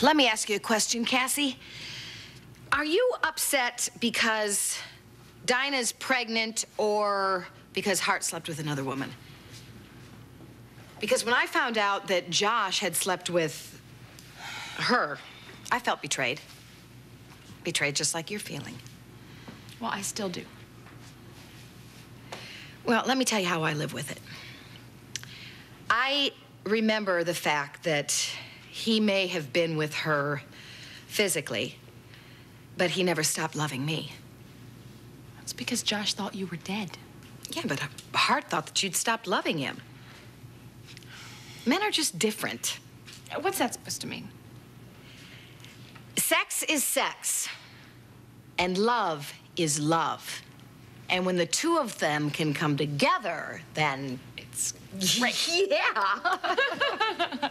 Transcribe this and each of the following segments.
Let me ask you a question, Cassie. Are you upset because Dinah's pregnant or because Hart slept with another woman? Because when I found out that Josh had slept with her, I felt betrayed. Betrayed just like you're feeling. Well, I still do. Well, let me tell you how I live with it. I remember the fact that he may have been with her physically, but he never stopped loving me. It's because Josh thought you were dead. Yeah, but Hart thought that you'd stopped loving him. Men are just different. What's that supposed to mean? Sex is sex, and love is love. And when the two of them can come together, then it's great. Yeah.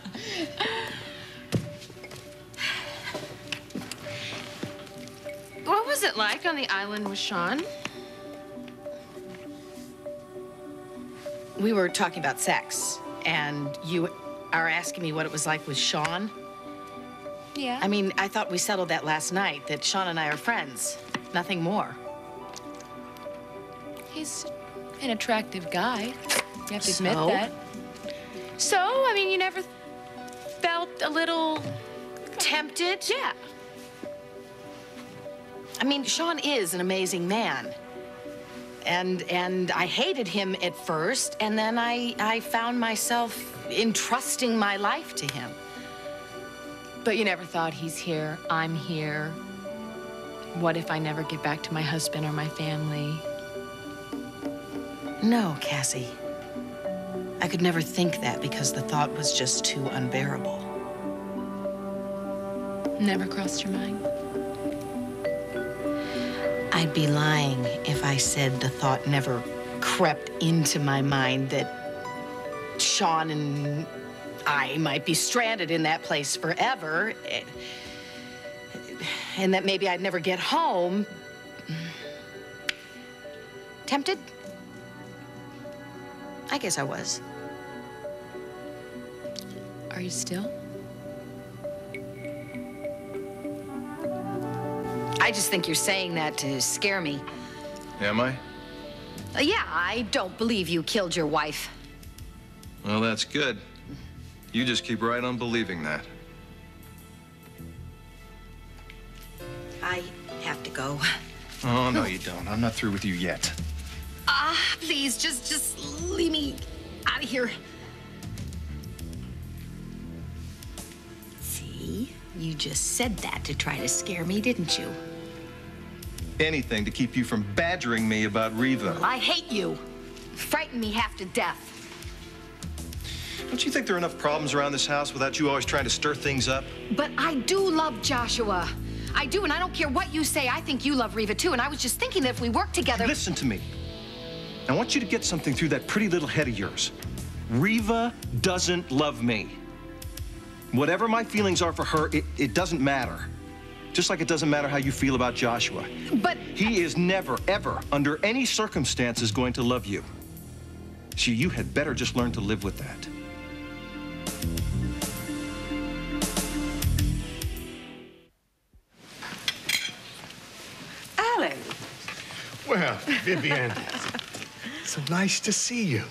What was it like on the island with Sean? We were talking about sex, and you are asking me what it was like with Sean. Yeah. I mean, I thought we settled that last night, that Sean and I are friends. Nothing more. He's an attractive guy. You have to admit So? that. So, I mean, you never felt a little... Tempted? Yeah. I mean, Sean is an amazing man. And I hated him at first, and then I found myself entrusting my life to him. But you never thought, he's here, I'm here. What if I never get back to my husband or my family? No, Cassie. I could never think that because the thought was just too unbearable. Never crossed your mind? I'd be lying if I said the thought never crept into my mind that Sean and I might be stranded in that place forever, and that maybe I'd never get home. Tempted? I guess I was. Are you still? I just think you're saying that to scare me. Am I? Yeah, I don't believe you killed your wife. Well, that's good. You just keep right on believing that. I have to go. Oh, no, you don't. I'm not through with you yet. Please, just leave me out of here. See? You just said that to try to scare me, didn't you? Anything to keep you from badgering me about Riva. Well, I hate you. Frighten me half to death. Don't you think there are enough problems around this house without you always trying to stir things up? But I do love Joshua. I do, and I don't care what you say. I think you love Riva, too, and I was just thinking that if we work together... Listen to me. I want you to get something through that pretty little head of yours. Riva doesn't love me. Whatever my feelings are for her, it doesn't matter. Just like it doesn't matter how you feel about Joshua. But... He is never, ever, under any circumstances, going to love you. So you had better just learn to live with that. Alan. Well, Vivian, so nice to see you.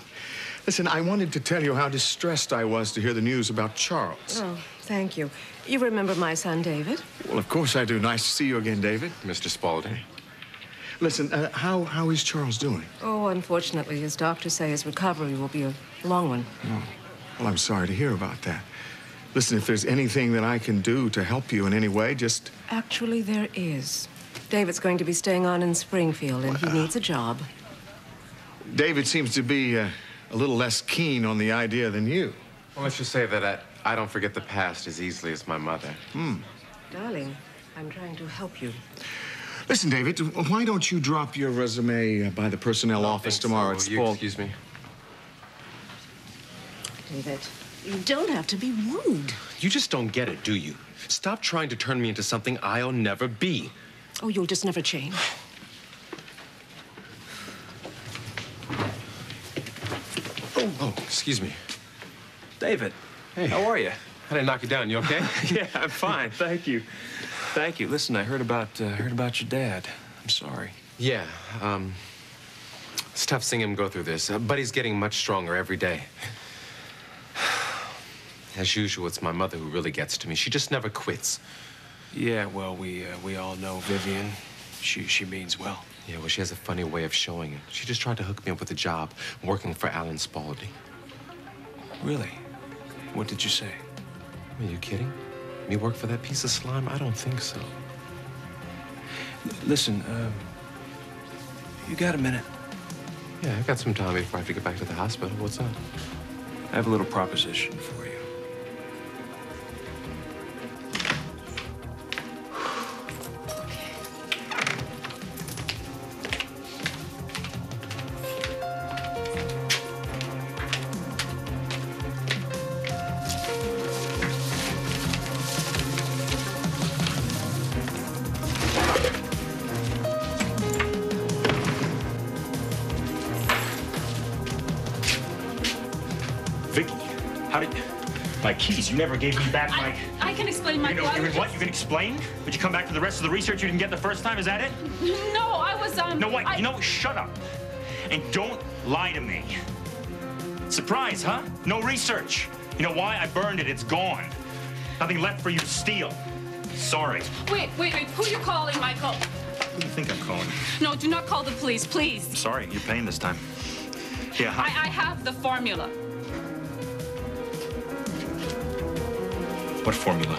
Listen, I wanted to tell you how distressed I was to hear the news about Charles. Oh, thank you. You remember my son, David? Well, of course I do. Nice to see you again, David. Mr. Spaulding. Listen, how is Charles doing? Oh, unfortunately, his doctors say his recovery will be a long one. Oh, well, I'm sorry to hear about that. Listen, if there's anything that I can do to help you in any way, just... Actually, there is. David's going to be staying on in Springfield, and he needs a job. David seems to be a little less keen on the idea than you. Well, let's just say that I don't forget the past as easily as my mother. Darling, I'm trying to help you. Listen, David, why don't you drop your resume by the personnel office tomorrow at Will you Spaulding? excuse me? David, you don't have to be rude. You just don't get it, do you? Stop trying to turn me into something I'll never be. Oh, you'll just never change. Oh, excuse me. David, Hey. how are you? I didn't knock you down. You okay? Yeah, I'm fine. Thank you. Thank you. Listen, I heard about your dad. I'm sorry. Yeah. It's tough seeing him go through this, but he's getting much stronger every day. As usual, it's my mother who really gets to me. She just never quits. Yeah, well, we all know Vivian. She means well. Yeah, well, she has a funny way of showing it. She just tried to hook me up with a job working for Alan Spaulding. Really? What did you say? Are you kidding? Me work for that piece of slime? I don't think so. Listen, you got a minute? Yeah, I got some time before I have to get back to the hospital. What's up? I have a little proposition for you. Vicky, how did... My keys, you never gave me back my... I can explain, Michael. What? You can explain? Did you come back for the rest of the research you didn't get the first time? Is that it? No, I was, No, wait. You know what? Shut up. And don't lie to me. Surprise, huh? No research. You know why? I burned it. It's gone. Nothing left for you to steal. Sorry. Wait. Who are you calling, Michael? Who do you think I'm calling? No, do not call the police, please. I'm sorry. You're paying this time. Yeah, hi. I have the formula. What formula?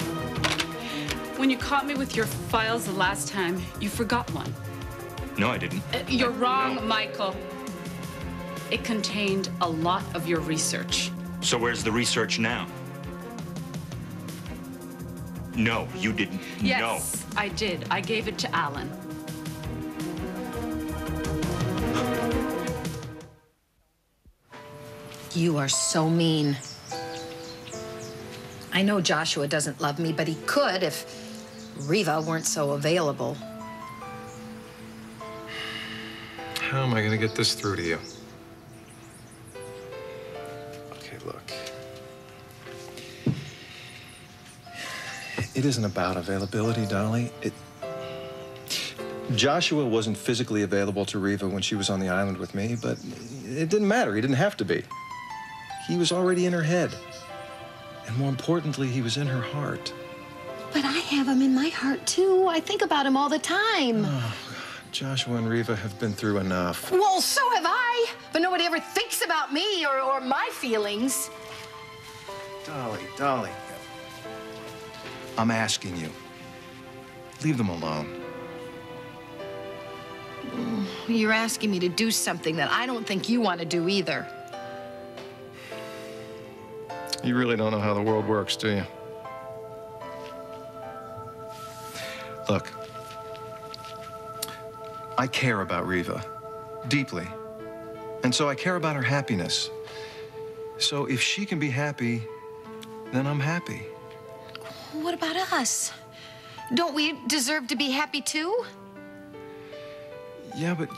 When you caught me with your files the last time, you forgot one. No, I didn't. You're wrong, No. Michael. It contained a lot of your research. So where's the research now? No, you didn't. Yes, I did. I gave it to Alan. You are so mean. I know Joshua doesn't love me, but he could if Riva weren't so available. How am I going to get this through to you? Okay, look. It isn't about availability, Dolly. Joshua wasn't physically available to Riva when she was on the island with me, but it didn't matter. He didn't have to be. He was already in her head. And more importantly, he was in her heart. But I have him in my heart, too. I think about him all the time. Oh, Joshua and Riva have been through enough. Well, so have I. But nobody ever thinks about me or my feelings. Dolly. I'm asking you. Leave them alone. You're asking me to do something that I don't think you want to do either. You really don't know how the world works, do you? Look, I care about Riva deeply. And so I care about her happiness. So if she can be happy, then I'm happy. What about us? Don't we deserve to be happy, too? Yeah, but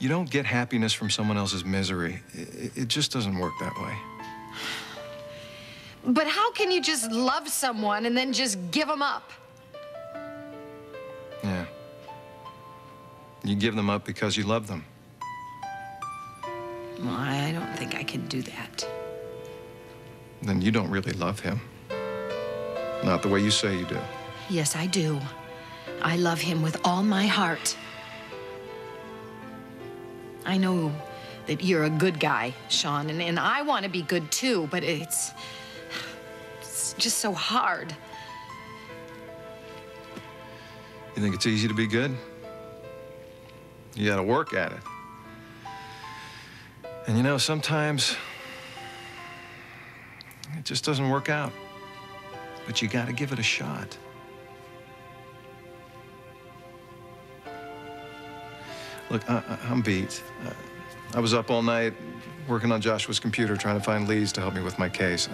you don't get happiness from someone else's misery. It just doesn't work that way. But how can you just love someone and then just give them up? Yeah. You give them up because you love them. Well, I don't think I can do that. Then you don't really love him. Not the way you say you do. Yes, I do. I love him with all my heart. I know that you're a good guy, Sean, and I want to be good too, but it's just so hard. You think it's easy to be good? You gotta work at it. And you know, sometimes it just doesn't work out. But you gotta give it a shot. Look, I'm beat. I was up all night working on Joshua's computer trying to find leads to help me with my case.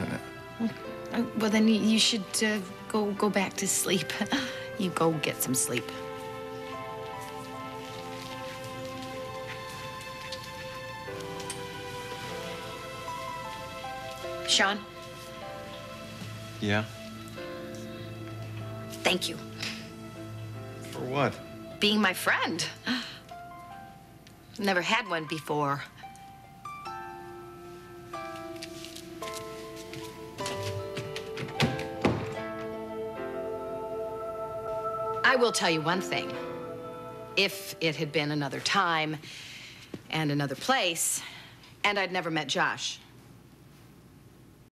Well, then you should go back to sleep. You go get some sleep. Sean, Yeah? Thank you. For what? Being my friend. Never had one before. I will tell you one thing. If it had been another time and another place, and I'd never met Josh,